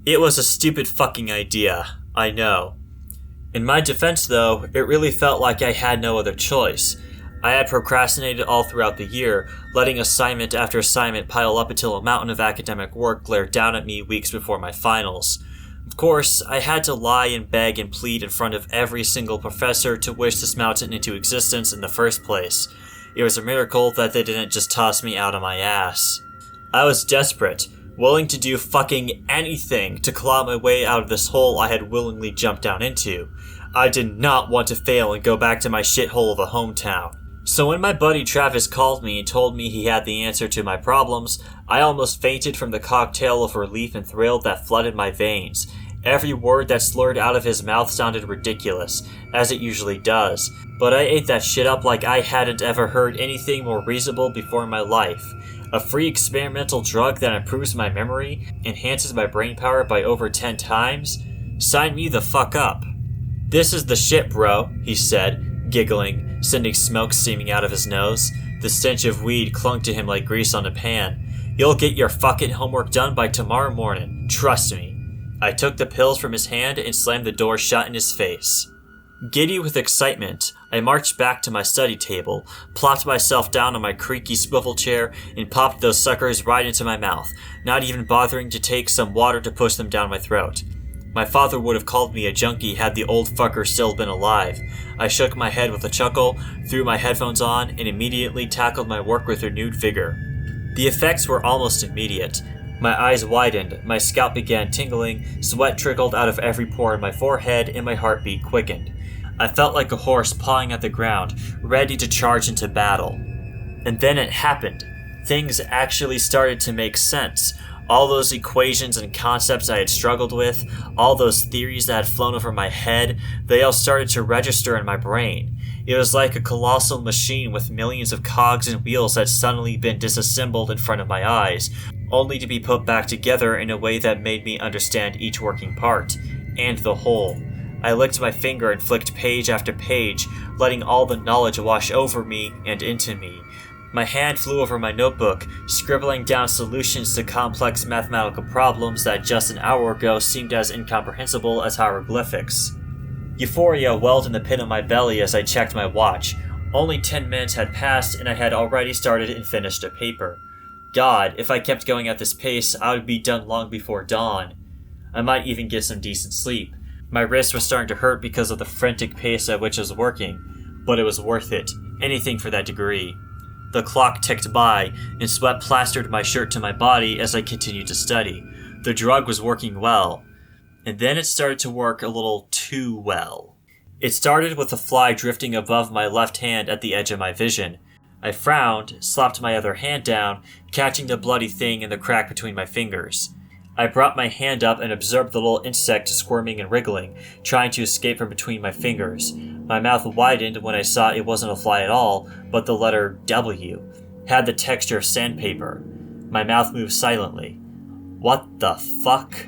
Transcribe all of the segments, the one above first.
It was a stupid fucking idea, I know. In my defense, though, it really felt like I had no other choice. I had procrastinated all throughout the year, letting assignment after assignment pile up until a mountain of academic work glared down at me weeks before my finals. Of course, I had to lie and beg and plead in front of every single professor to wish this mountain into existence in the first place. It was a miracle that they didn't just toss me out of my ass. I was desperate, willing to do fucking anything to claw my way out of this hole I had willingly jumped down into. I did not want to fail and go back to my shithole of a hometown. So when my buddy Travis called me and told me he had the answer to my problems, I almost fainted from the cocktail of relief and thrill that flooded my veins. Every word that slurred out of his mouth sounded ridiculous, as it usually does, but I ate that shit up like I hadn't ever heard anything more reasonable before in my life. A free experimental drug that improves my memory, enhances my brain power by over 10 times? Sign me the fuck up. This is the shit, bro, he said, giggling, sending smoke steaming out of his nose. The stench of weed clung to him like grease on a pan. You'll get your fucking homework done by tomorrow morning, trust me. I took the pills from his hand and slammed the door shut in his face. Giddy with excitement, I marched back to my study table, plopped myself down on my creaky swivel chair, and popped those suckers right into my mouth, not even bothering to take some water to push them down my throat. My father would have called me a junkie had the old fucker still been alive. I shook my head with a chuckle, threw my headphones on, and immediately tackled my work with renewed vigor. The effects were almost immediate. My eyes widened, my scalp began tingling, sweat trickled out of every pore in my forehead, and my heartbeat quickened. I felt like a horse pawing at the ground, ready to charge into battle. And then it happened. Things actually started to make sense. All those equations and concepts I had struggled with, all those theories that had flown over my head, they all started to register in my brain. It was like a colossal machine with millions of cogs and wheels had suddenly been disassembled in front of my eyes, only to be put back together in a way that made me understand each working part, and the whole. I licked my finger and flicked page after page, letting all the knowledge wash over me and into me. My hand flew over my notebook, scribbling down solutions to complex mathematical problems that just an hour ago seemed as incomprehensible as hieroglyphics. Euphoria welled in the pit of my belly as I checked my watch. Only 10 minutes had passed and I had already started and finished a paper. God, if I kept going at this pace, I would be done long before dawn. I might even get some decent sleep. My wrist was starting to hurt because of the frantic pace at which I was working, but it was worth it. Anything for that degree. The clock ticked by, and sweat plastered my shirt to my body as I continued to study. The drug was working well. And then it started to work a little too well. It started with a fly drifting above my left hand at the edge of my vision. I frowned, slapped my other hand down, catching the bloody thing in the crack between my fingers. I brought my hand up and observed the little insect squirming and wriggling, trying to escape from between my fingers. My mouth widened when I saw it wasn't a fly at all, but the letter W. Had the texture of sandpaper. My mouth moved silently. What the fuck?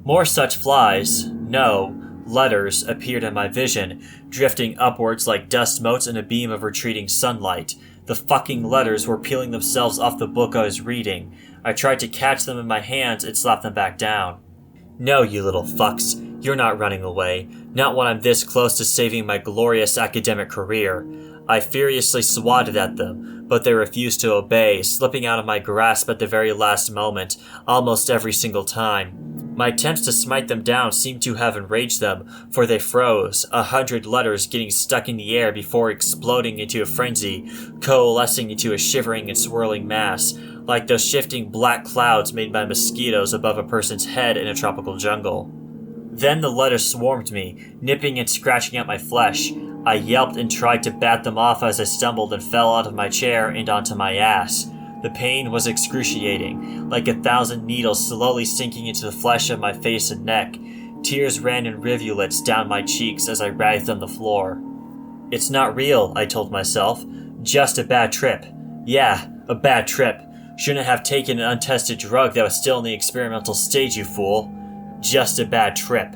More such flies, no, letters, appeared in my vision, drifting upwards like dust motes in a beam of retreating sunlight. The fucking letters were peeling themselves off the book I was reading. I tried to catch them in my hands and slap them back down. No, you little fucks. You're not running away. Not when I'm this close to saving my glorious academic career. I furiously swatted at them, but they refused to obey, slipping out of my grasp at the very last moment, almost every single time. My attempts to smite them down seemed to have enraged them, for they froze, 100 letters getting stuck in the air before exploding into a frenzy, coalescing into a shivering and swirling mass, like those shifting black clouds made by mosquitoes above a person's head in a tropical jungle. Then the letters swarmed me, nipping and scratching at my flesh. I yelped and tried to bat them off as I stumbled and fell out of my chair and onto my ass. The pain was excruciating, like 1,000 needles slowly sinking into the flesh of my face and neck. Tears ran in rivulets down my cheeks as I writhed on the floor. It's not real, I told myself. Just a bad trip. Yeah, a bad trip. Shouldn't have taken an untested drug that was still in the experimental stage, you fool. Just a bad trip.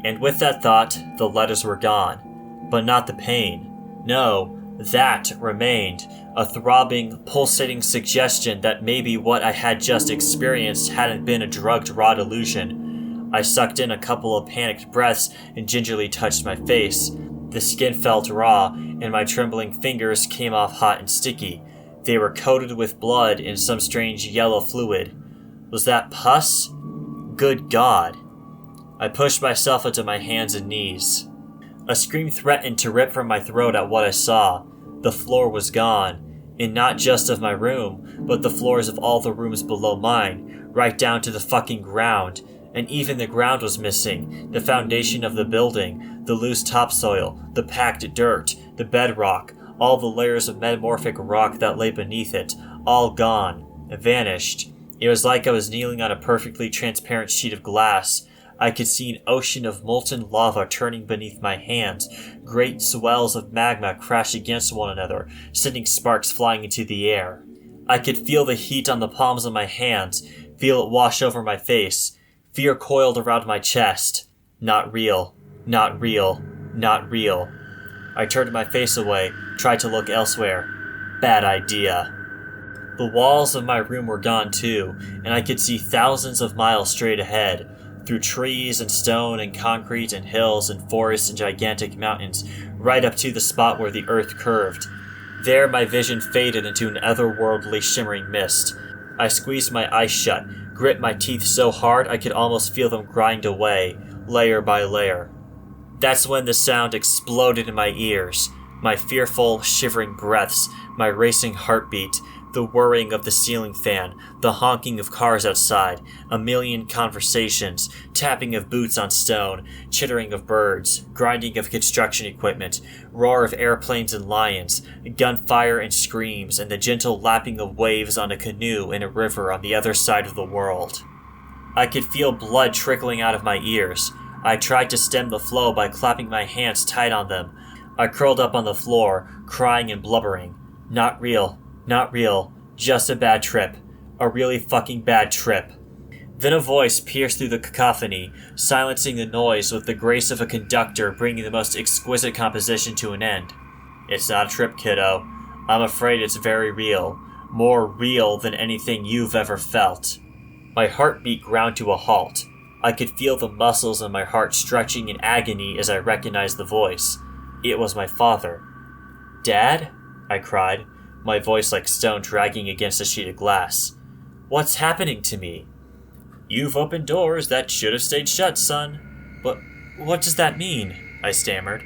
And with that thought, the letters were gone. But not the pain. No, That remained, a throbbing, pulsating suggestion that maybe what I had just experienced hadn't been a drugged raw delusion. I sucked in a couple of panicked breaths and gingerly touched my face. The skin felt raw, and my trembling fingers came off hot and sticky. They were coated with blood and some strange yellow fluid. Was that pus? Good God. I pushed myself into my hands and knees. A scream threatened to rip from my throat at what I saw. The floor was gone, and not just of my room, but the floors of all the rooms below mine, right down to the fucking ground. And even the ground was missing, the foundation of the building, the loose topsoil, the packed dirt, the bedrock, all the layers of metamorphic rock that lay beneath it, all gone, vanished. It was like I was kneeling on a perfectly transparent sheet of glass. I could see an ocean of molten lava turning beneath my hands, great swells of magma crash against one another, sending sparks flying into the air. I could feel the heat on the palms of my hands, feel it wash over my face. Fear coiled around my chest. Not real. Not real. Not real. I turned my face away, tried to look elsewhere. Bad idea. The walls of my room were gone too, and I could see thousands of miles straight ahead, through trees and stone and concrete and hills and forests and gigantic mountains, right up to the spot where the earth curved. There my vision faded into an otherworldly shimmering mist. I squeezed my eyes shut, gripped my teeth so hard I could almost feel them grind away, layer by layer. That's when the sound exploded in my ears. My fearful, shivering breaths, my racing heartbeat, the whirring of the ceiling fan, the honking of cars outside, a million conversations, tapping of boots on stone, chittering of birds, grinding of construction equipment, roar of airplanes and lions, gunfire and screams, and the gentle lapping of waves on a canoe in a river on the other side of the world. I could feel blood trickling out of my ears. I tried to stem the flow by clapping my hands tight on them. I curled up on the floor, crying and blubbering. Not real. Not real, just a bad trip. A really fucking bad trip. Then a voice pierced through the cacophony, silencing the noise with the grace of a conductor bringing the most exquisite composition to an end. It's not a trip, kiddo. I'm afraid it's very real. More real than anything you've ever felt. My heartbeat ground to a halt. I could feel the muscles in my heart stretching in agony as I recognized the voice. It was my father. Dad? I cried, my voice like stone dragging against a sheet of glass. What's happening to me? You've opened doors that should have stayed shut, son. But what does that mean? I stammered.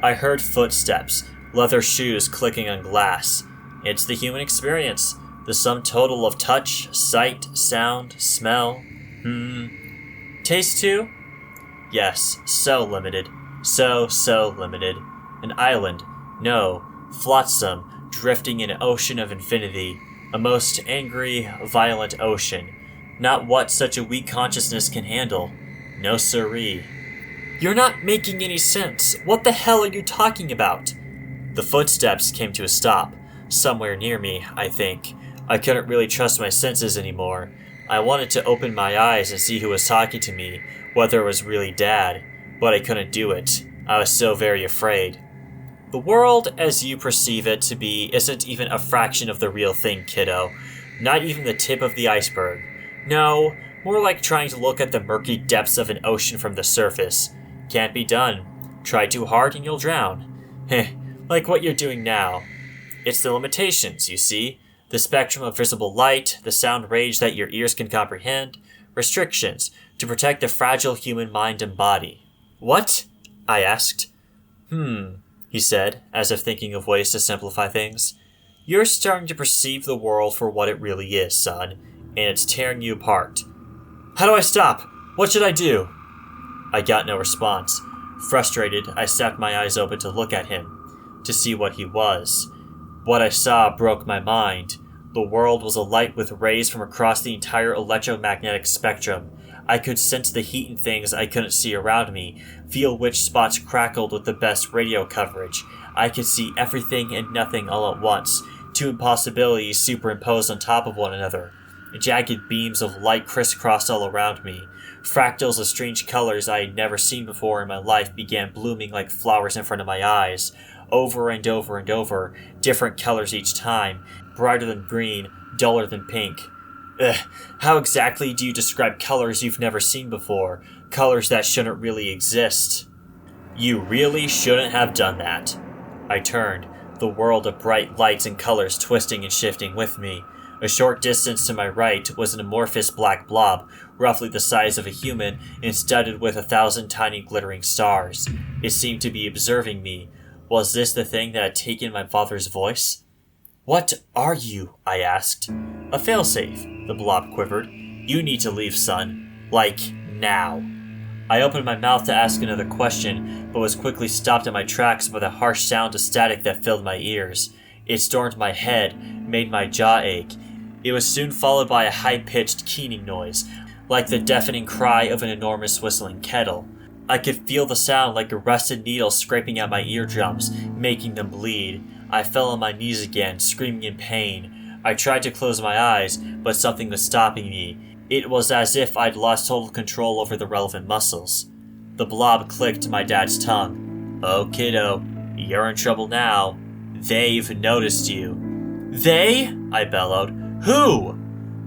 I heard footsteps, leather shoes clicking on glass. It's the human experience, the sum total of touch, sight, sound, smell. Taste too? Yes, so limited. So limited. An island. No. Flotsam, drifting in an ocean of infinity, a most angry, violent ocean, not what such a weak consciousness can handle. No siree. You're not making any sense. What the hell are you talking about? The footsteps came to a stop, somewhere near me, I think. I couldn't really trust my senses anymore. I wanted to open my eyes and see who was talking to me, whether it was really Dad, but I couldn't do it. I was so very afraid. The world, as you perceive it to be, isn't even a fraction of the real thing, kiddo. Not even the tip of the iceberg. No, more like trying to look at the murky depths of an ocean from the surface. Can't be done. Try too hard and you'll drown. Heh, like what you're doing now. It's the limitations, you see. The spectrum of visible light, the sound range that your ears can comprehend. Restrictions, to protect the fragile human mind and body. What? I asked. He said, as if thinking of ways to simplify things. You're starting to perceive the world for what it really is, son, and it's tearing you apart. How do I stop? What should I do? I got no response. Frustrated, I snapped my eyes open to look at him, to see what he was. What I saw broke my mind. The world was alight with rays from across the entire electromagnetic spectrum. I could sense the heat in things I couldn't see around me, feel which spots crackled with the best radio coverage. I could see everything and nothing all at once, two impossibilities superimposed on top of one another. Jagged beams of light crisscrossed all around me. Fractals of strange colors I had never seen before in my life began blooming like flowers in front of my eyes. over and over and over, different colors each time, brighter than green, duller than pink. Ugh, how exactly do you describe colors you've never seen before? Colors that shouldn't really exist. You really shouldn't have done that. I turned, the world of bright lights and colors twisting and shifting with me. A short distance to my right was an amorphous black blob, roughly the size of a human and studded with 1,000 tiny glittering stars. It seemed to be observing me. Was this the thing that had taken my father's voice? "What are you?" I asked. "A failsafe," the blob quivered. "You need to leave, son. Like, now." I opened my mouth to ask another question, but was quickly stopped in my tracks by the harsh sound of static that filled my ears. It stormed my head, made my jaw ache. It was soon followed by a high-pitched keening noise, like the deafening cry of an enormous whistling kettle. I could feel the sound like a rusted needle scraping at my eardrums, making them bleed. I fell on my knees again, screaming in pain. I tried to close my eyes, but something was stopping me. It was as if I'd lost total control over the relevant muscles. The blob clicked to my dad's tongue. "Oh, kiddo, you're in trouble now. They've noticed you." "They?" I bellowed. "Who?"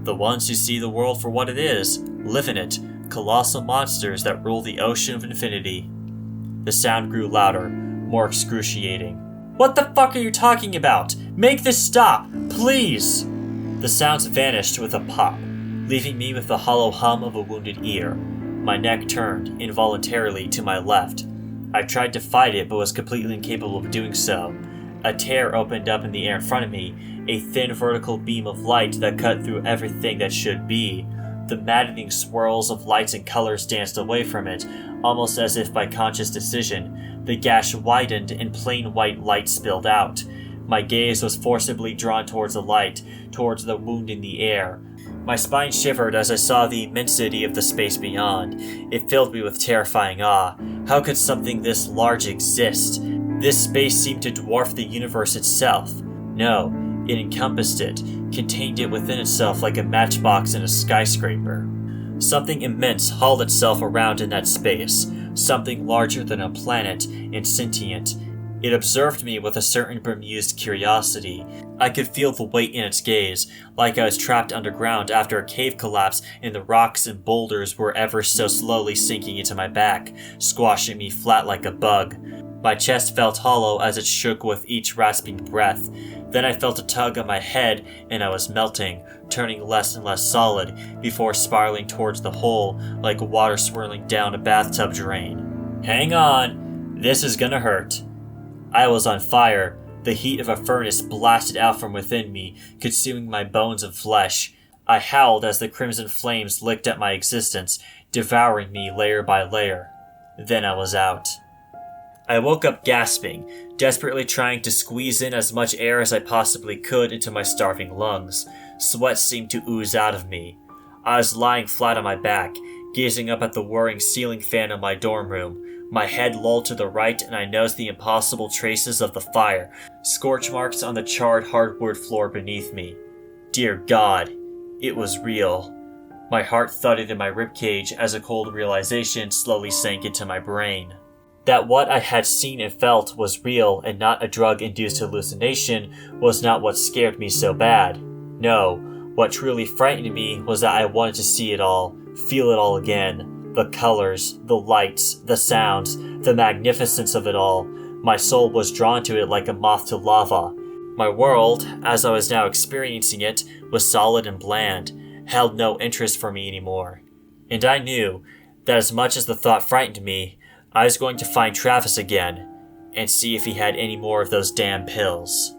"The ones who see the world for what it is, live in it, colossal monsters that rule the ocean of infinity." The sound grew louder, more excruciating. "What the fuck are you talking about? Make this stop, please!" The sounds vanished with a pop, leaving me with the hollow hum of a wounded ear. My neck turned, involuntarily, to my left. I tried to fight it, but was completely incapable of doing so. A tear opened up in the air in front of me, a thin vertical beam of light that cut through everything that should be. The maddening swirls of lights and colors danced away from it, almost as if by conscious decision. The gash widened and plain white light spilled out. My gaze was forcibly drawn towards the light, towards the wound in the air. My spine shivered as I saw the immensity of the space beyond. It filled me with terrifying awe. How could something this large exist? This space seemed to dwarf the universe itself. No, it encompassed it, contained it within itself like a matchbox in a skyscraper. Something immense hauled itself around in that space, something larger than a planet and sentient. It observed me with a certain bemused curiosity. I could feel the weight in its gaze, like I was trapped underground after a cave collapse and the rocks and boulders were ever so slowly sinking into my back, squashing me flat like a bug. My chest felt hollow as it shook with each rasping breath. Then I felt a tug on my head and I was melting, turning less and less solid, before spiraling towards the hole like water swirling down a bathtub drain. "Hang on, this is gonna hurt." I was on fire. The heat of a furnace blasted out from within me, consuming my bones and flesh. I howled as the crimson flames licked at my existence, devouring me layer by layer. Then I was out. I woke up gasping, desperately trying to squeeze in as much air as I possibly could into my starving lungs. Sweat seemed to ooze out of me. I was lying flat on my back, gazing up at the whirring ceiling fan of my dorm room. My head lolled to the right and I noticed the impossible traces of the fire, scorch marks on the charred hardwood floor beneath me. Dear God, it was real. My heart thudded in my ribcage as a cold realization slowly sank into my brain. That what I had seen and felt was real and not a drug-induced hallucination was not what scared me so bad. No, what truly frightened me was that I wanted to see it all, feel it all again. The colors, the lights, the sounds, the magnificence of it all. My soul was drawn to it like a moth to lava. My world, as I was now experiencing it, was solid and bland, held no interest for me anymore. And I knew that as much as the thought frightened me, I was going to find Travis again, and see if he had any more of those damn pills.